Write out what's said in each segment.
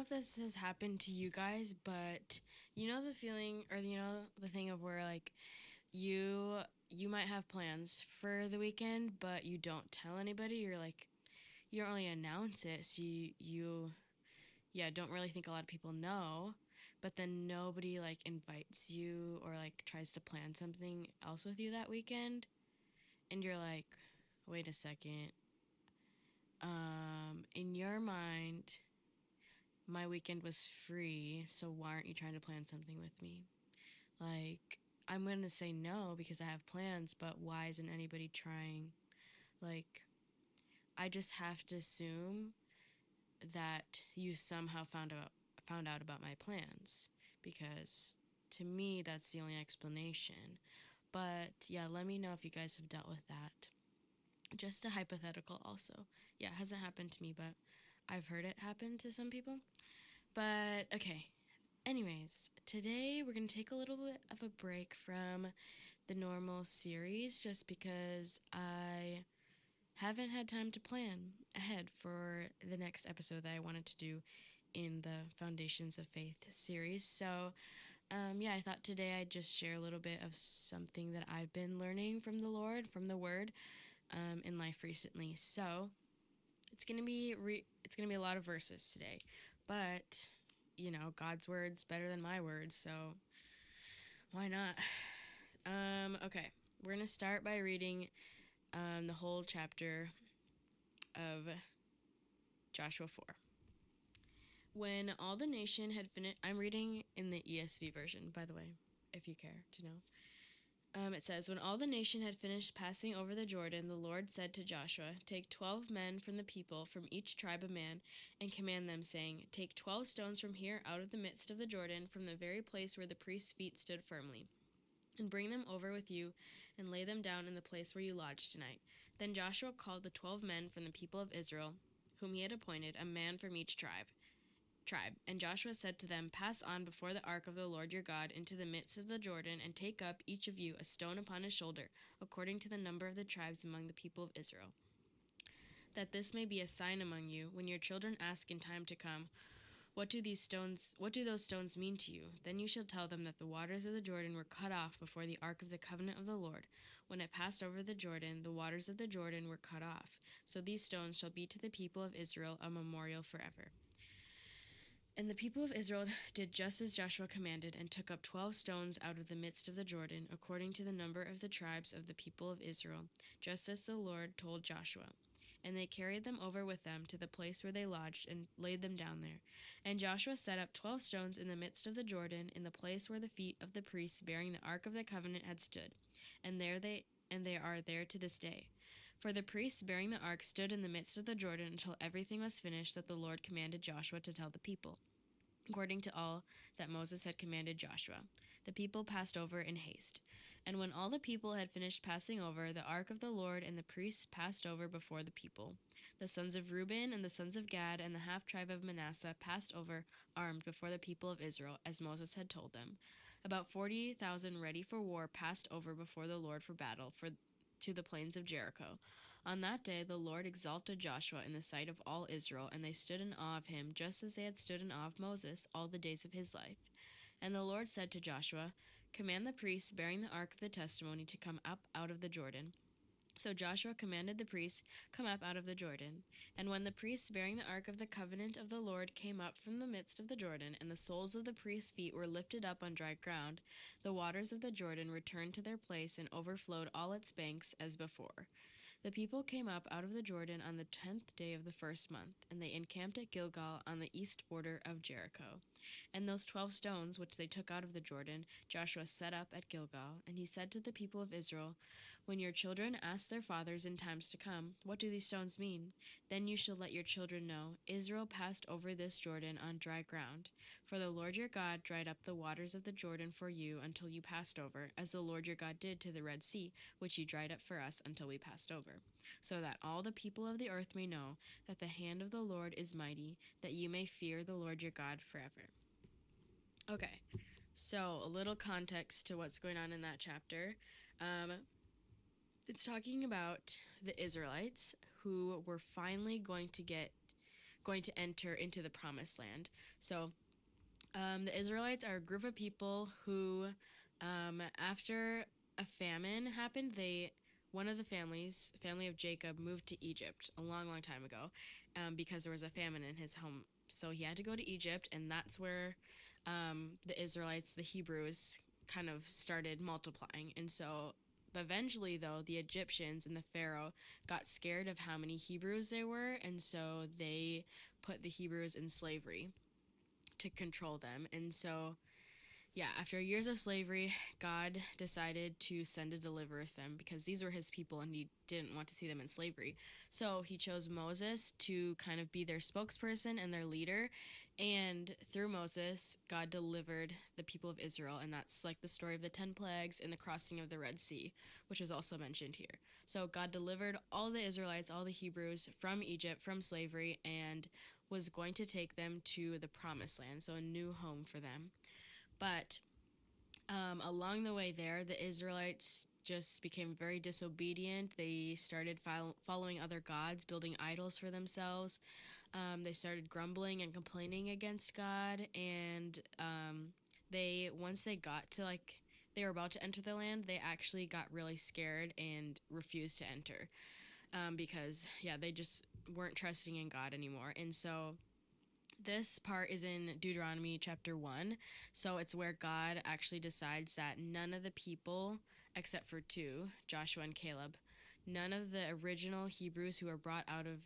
if this has happened to you guys, but you know the feeling, or you know the thing of where like you might have plans for the weekend, but you don't tell anybody. You're like you don't really announce it, so you yeah, don't really think a lot of people know, but then nobody like invites you or like tries to plan something else with you that weekend, and you're like, wait a second. In your mind, my weekend was free, so why aren't you trying to plan something with me? Like, I'm going to say no because I have plans, but why isn't anybody trying? Like, I just have to assume that you somehow found out about my plans because to me that's the only explanation. But yeah, let me know if you guys have dealt with that. Just a hypothetical also. Yeah, it hasn't happened to me, but I've heard it happen to some people. But okay. Anyways, today we're going to take a little bit of a break from the normal series just because I haven't had time to plan ahead for the next episode that I wanted to do in the Foundations of Faith series. So, yeah, I thought today I'd just share a little bit of something that I've been learning from the Lord, from the Word, in life recently. So, it's gonna be a lot of verses today, but you know God's word's better than my words, so why not? Okay, we're gonna start by reading the whole chapter of Joshua 4. When all the nation had finished, I'm reading in the ESV version, by the way, if you care to know. It says, when all the nation had finished passing over the Jordan, the Lord said to Joshua, take 12 men from the people, from each tribe a man, and command them, saying, take 12 stones from here out of the midst of the Jordan, from the very place where the priest's feet stood firmly, and bring them over with you, and lay them down in the place where you lodge tonight. Then Joshua called the 12 men from the people of Israel, whom he had appointed, a man from each tribe. And Joshua said to them, pass on before the ark of the Lord your God into the midst of the Jordan, and take up each of you a stone upon his shoulder, according to the number of the tribes among the people of Israel, that this may be a sign among you when your children ask in time to come, what do those stones mean to you? Then you shall tell them that the waters of the Jordan were cut off before the ark of the covenant of the Lord. When it passed over the Jordan, the waters of the Jordan were cut off. So these stones shall be to the people of Israel a memorial forever. And the people of Israel did just as Joshua commanded, and took up 12 stones out of the midst of the Jordan, according to the number of the tribes of the people of Israel, just as the Lord told Joshua. And they carried them over with them to the place where they lodged, and laid them down there. And Joshua set up 12 stones in the midst of the Jordan, in the place where the feet of the priests bearing the ark of the covenant had stood. And they are there to this day. For the priests bearing the ark stood in the midst of the Jordan until everything was finished that the Lord commanded Joshua to tell the people, according to all that Moses had commanded Joshua. The people passed over in haste. And when all the people had finished passing over, the ark of the Lord and the priests passed over before the people. The sons of Reuben and the sons of Gad and the half-tribe of Manasseh passed over armed before the people of Israel, as Moses had told them. About 40,000 ready for war passed over before the Lord for battle, to the plains of Jericho. On that day the Lord exalted Joshua in the sight of all Israel, and they stood in awe of him, just as they had stood in awe of Moses all the days of his life. And the Lord said to Joshua, command the priests bearing the ark of the testimony to come up out of the Jordan. So Joshua commanded the priests, come up out of the Jordan. And when the priests bearing the ark of the covenant of the Lord came up from the midst of the Jordan, and the soles of the priests' feet were lifted up on dry ground, the waters of the Jordan returned to their place and overflowed all its banks as before. The people came up out of the Jordan on the 10th day of the first month, and they encamped at Gilgal on the east border of Jericho. And those 12 stones which they took out of the Jordan, Joshua set up at Gilgal. And he said to the people of Israel, when your children ask their fathers in times to come, what do these stones mean? Then you shall let your children know, Israel passed over this Jordan on dry ground. For the Lord your God dried up the waters of the Jordan for you until you passed over, as the Lord your God did to the Red Sea, which he dried up for us until we passed over. So that all the people of the earth may know that the hand of the Lord is mighty, that you may fear the Lord your God forever. Okay, so a little context to what's going on in that chapter. It's talking about the Israelites who were finally going to get going to enter into the promised land. So the Israelites are a group of people who, after a famine happened, one of the family of Jacob, moved to Egypt a long, long time ago, because there was a famine in his home. So he had to go to Egypt, and that's where the Israelites, the Hebrews, kind of started multiplying. And so, eventually, though, the Egyptians and the Pharaoh got scared of how many Hebrews there were, and so they put the Hebrews in slavery to control them. And so, yeah, after years of slavery, God decided to send a deliverer with them because these were his people and he didn't want to see them in slavery. So he chose Moses to kind of be their spokesperson and their leader. And through Moses, God delivered the people of Israel. And that's like the story of the 10 plagues and the crossing of the Red Sea, which is also mentioned here. So God delivered all the Israelites, all the Hebrews from Egypt, from slavery, and was going to take them to the promised land, so a new home for them. But along the way there, the Israelites just became very disobedient. They started following other gods, building idols for themselves. They started grumbling and complaining against God. And once they got to they were about to enter the land, they actually got really scared and refused to enter, because, yeah, they just weren't trusting in God anymore. And so this part is in Deuteronomy chapter 1. So it's where God actually decides that none of the people, except for two, Joshua and Caleb, none of the original Hebrews who were brought out of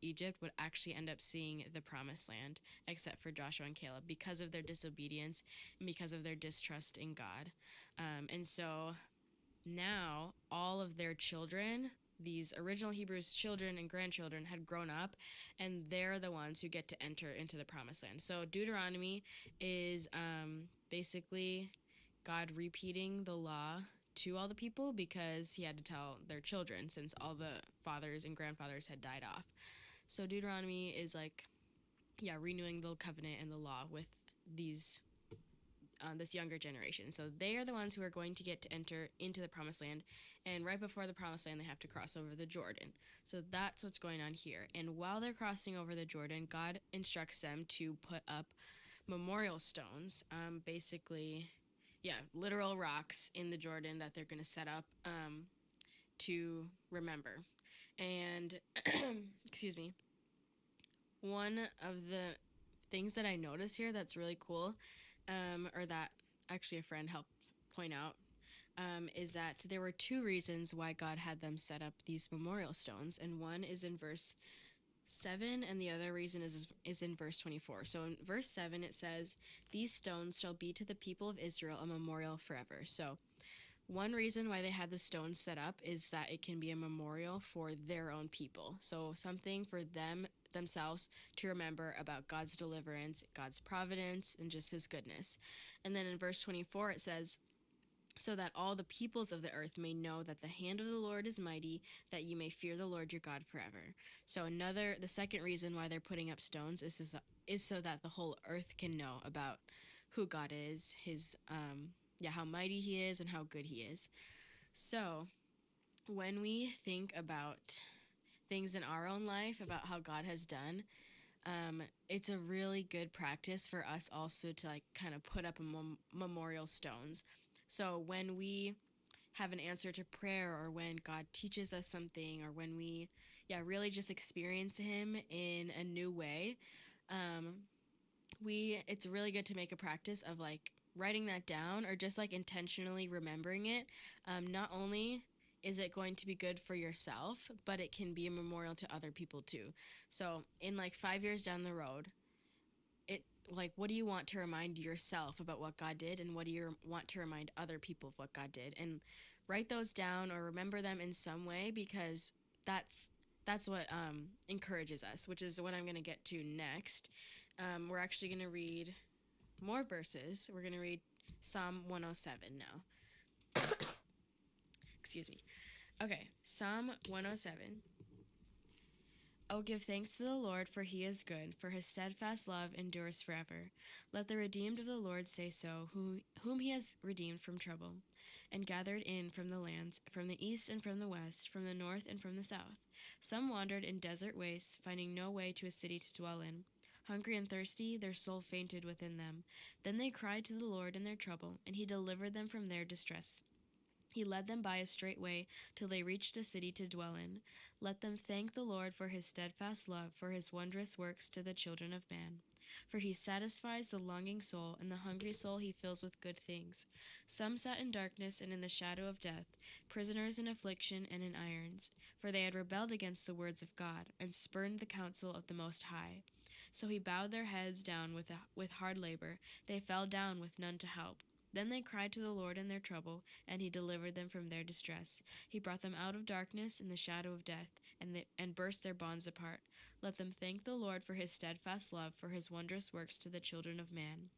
Egypt would actually end up seeing the promised land, except for Joshua and Caleb, because of their disobedience and because of their distrust in God. And so now all of their children, these original Hebrews' children and grandchildren, had grown up, and they're the ones who get to enter into the promised land. So Deuteronomy is basically God repeating the law to all the people because he had to tell their children since all the fathers and grandfathers had died off. So Deuteronomy is renewing the covenant and the law with these this younger generation. So they are the ones who are going to get to enter into the promised land. And right before the promised land, they have to cross over the Jordan. So that's what's going on here. And while they're crossing over the Jordan, God instructs them to put up memorial stones, basically, literal rocks in the Jordan that they're going to set up to remember. And, excuse me, one of the things that I noticed here that's really cool, or that actually a friend helped point out, is that there were two reasons why God had them set up these memorial stones, and one is in verse 7, and the other reason is in verse 24. So in verse 7, it says, "These stones shall be to the people of Israel a memorial forever." So one reason why they had the stones set up is that it can be a memorial for their own people. So something for themselves to remember about God's deliverance, God's providence, and just his goodness. And then in verse 24 it says, "So that all the peoples of the earth may know that the hand of the Lord is mighty, that you may fear the Lord your God forever." So the second reason why they're putting up stones is so that the whole earth can know about who God is, his how mighty he is and how good he is. So when we think about things in our own life, about how God has done, it's a really good practice for us also to kind of put up memorial stones. So when we have an answer to prayer, or when God teaches us something, or when we really just experience him in a new way, it's really good to make a practice of writing that down, or just intentionally remembering it. Not only is it going to be good for yourself, but it can be a memorial to other people too. So in 5 years down the road, what do you want to remind yourself about what God did, and what do you want to remind other people of what God did? And write those down or remember them in some way, because that's what encourages us, which is what I'm going to get to next. We're actually going to read more verses. We're going to read Psalm 107 now. Excuse me. Okay, Psalm 107. "Oh, give thanks to the Lord, for he is good, for his steadfast love endures forever. Let the redeemed of the Lord say so, whom he has redeemed from trouble. and gathered in from the lands, from the east and from the west, from the north and from the south. Some wandered in desert wastes, finding no way to a city to dwell in. Hungry and thirsty, their soul fainted within them. Then they cried to the Lord in their trouble, and he delivered them from their distress. He led them by a straight way till they reached a city to dwell in. Let them thank the Lord for his steadfast love, for his wondrous works to the children of man. For he satisfies the longing soul, and the hungry soul he fills with good things. Some sat in darkness and in the shadow of death, prisoners in affliction and in irons, for they had rebelled against the words of God, and spurned the counsel of the Most High. So he bowed their heads down with hard labor. They fell down with none to help. Then they cried to the Lord in their trouble, and he delivered them from their distress. He brought them out of darkness and the shadow of death, and burst their bonds apart. Let them thank the Lord for his steadfast love, for his wondrous works to the children of man.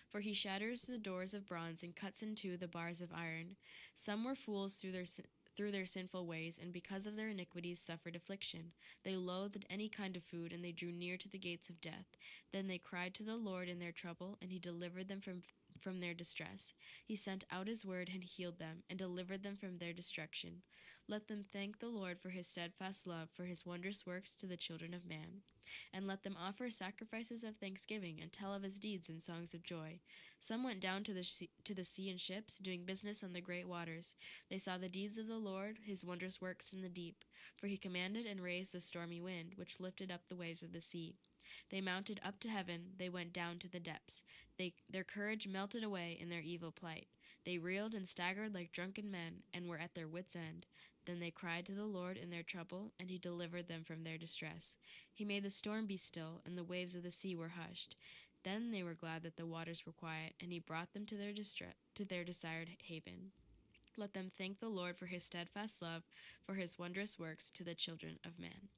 For he shatters the doors of bronze and cuts in two the bars of iron. Some were fools through their sinful ways, and because of their iniquities suffered affliction. They loathed any kind of food, and they drew near to the gates of death. Then they cried to the Lord in their trouble, and he delivered them from their distress. He sent out his word and healed them, and delivered them from their destruction. Let them thank the Lord for his steadfast love, for his wondrous works to the children of man. And let them offer sacrifices of thanksgiving, and tell of his deeds in songs of joy. Some went down to the sea in ships, doing business on the great waters. They saw the deeds of the Lord, his wondrous works in the deep. For he commanded and raised the stormy wind, which lifted up the waves of the sea. They mounted up to heaven, they went down to the depths. Their courage melted away in their evil plight. They reeled and staggered like drunken men, and were at their wits' end. Then they cried to the Lord in their trouble, and he delivered them from their distress. He made the storm be still, and the waves of the sea were hushed. Then they were glad that the waters were quiet, and he brought them to their desired haven. Let them thank the Lord for his steadfast love, for his wondrous works to the children of man.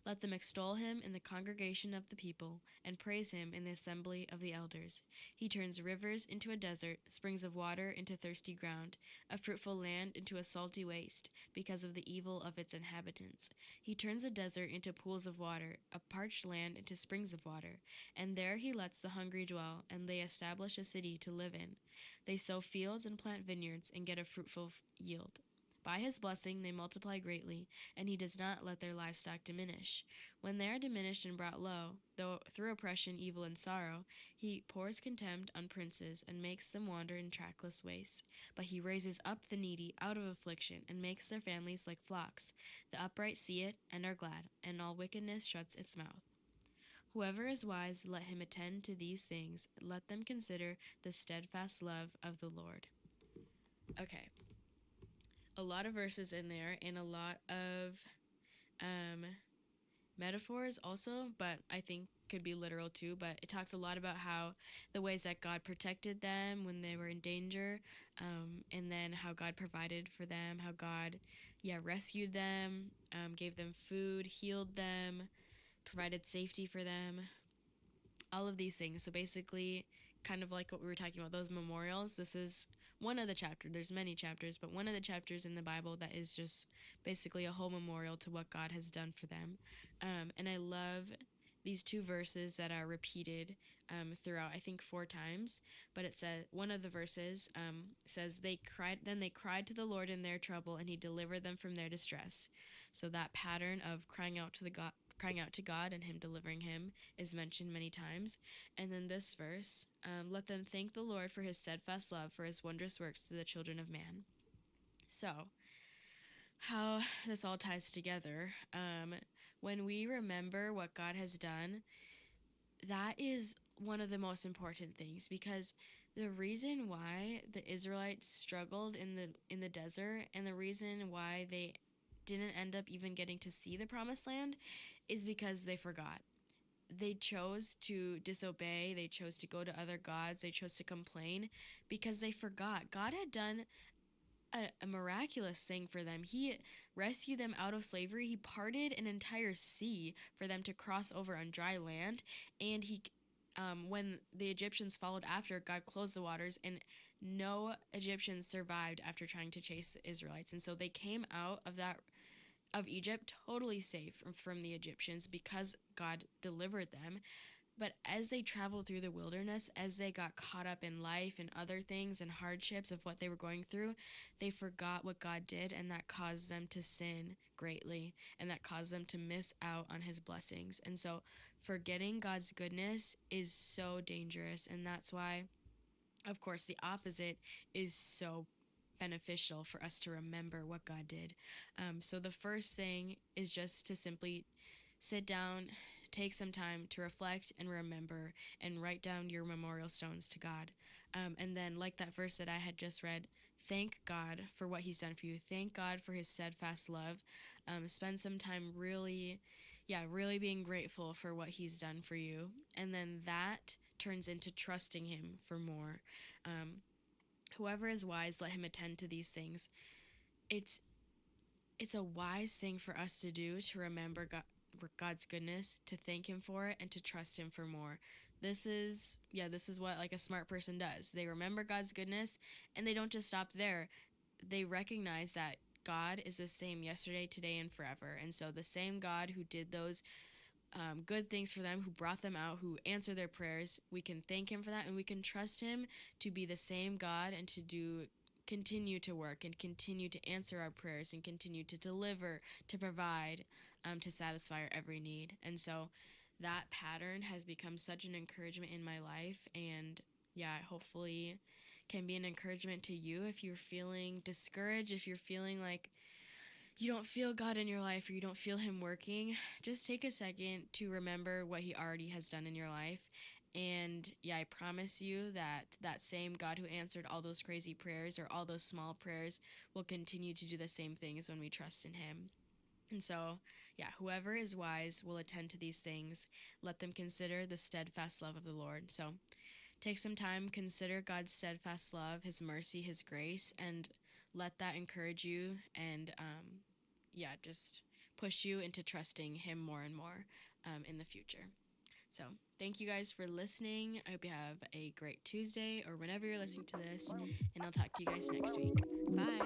Let them extol him in the congregation of the people, and praise him in the assembly of the elders. He turns rivers into a desert, springs of water into thirsty ground, a fruitful land into a salty waste, because of the evil of its inhabitants. He turns a desert into pools of water, a parched land into springs of water, and there he lets the hungry dwell, and they establish a city to live in. They sow fields and plant vineyards, and get a fruitful yield. By his blessing they multiply greatly, and he does not let their livestock diminish. When they are diminished and brought low, though through oppression, evil, and sorrow, he pours contempt on princes and makes them wander in trackless wastes. But he raises up the needy out of affliction and makes their families like flocks. The upright see it and are glad, and all wickedness shuts its mouth. Whoever is wise, let him attend to these things. Let them consider the steadfast love of the Lord. Okay, a lot of verses in there and a lot of metaphors also, but I think could be literal too. But it talks a lot about how the ways that God protected them when they were in danger, and then how God provided for them, how God, rescued them, gave them food, healed them, provided safety for them, all of these things. So basically, kind of like what we were talking about, those memorials, this is one of the chapters. There's many chapters, but one of the chapters in the Bible that is just basically a whole memorial to what God has done for them. And I love these two verses that are repeated throughout, I think 4 times. But it says, one of the verses says, then they cried to the Lord in their trouble, and he delivered them from their distress. So that pattern of crying out to God and him delivering him is mentioned many times. And then this verse, let them thank the Lord for his steadfast love, for his wondrous works to the children of man. So, how this all ties together, when we remember what God has done, that is one of the most important things, because the reason why the Israelites struggled in the desert, and the reason why they didn't end up even getting to see the promised land, is because they forgot. They chose to disobey, they chose to go to other gods, they chose to complain because they forgot. God had done a miraculous thing for them. He rescued them out of slavery. He parted an entire sea for them to cross over on dry land, and when the Egyptians followed after, God closed the waters, and no Egyptians survived after trying to chase the Israelites. And so they came out of Egypt totally safe from the Egyptians because God delivered them. But as they traveled through the wilderness, as they got caught up in life and other things and hardships of what they were going through, they forgot what God did, and that caused them to sin greatly, and that caused them to miss out on his blessings. And so forgetting God's goodness is so dangerous, and that's why, of course, the opposite is so beneficial for us to remember what God did. So the first thing is just to simply sit down, take some time to reflect and remember, and write down your memorial stones to God. And then, like that verse that I had just read, thank God for what he's done for you. Thank God for his steadfast love. Spend some time really, yeah, really being grateful for what he's done for you. And then that turns into trusting him for more. Um, Whoever is wise, let him attend to these things. It's it's a wise thing for us to do, to remember God's goodness, to thank him for it, and to trust him for more. This is what like a smart person does. They remember God's goodness, and they don't just stop there. They recognize that God is the same yesterday, today, and forever. And so the same God who did those good things for them, who brought them out, who answered their prayers, we can thank him for that, and we can trust him to be the same God and to continue to work and continue to answer our prayers and continue to deliver, to provide, to satisfy our every need. And so that pattern has become such an encouragement in my life, and yeah, hopefully can be an encouragement to you if you're feeling discouraged, if you're feeling like you don't feel God in your life or you don't feel him working. Just take a second to remember what he already has done in your life. And yeah, I promise you that that same God who answered all those crazy prayers or all those small prayers will continue to do the same things when we trust in him. And so, yeah, whoever is wise will attend to these things. Let them consider the steadfast love of the Lord. So, take some time, consider God's steadfast love, his mercy, his grace, and let that encourage you and, yeah, just push you into trusting him more and more in the future. So, thank you guys for listening. I hope you have a great Tuesday or whenever you're listening to this, and I'll talk to you guys next week. Bye.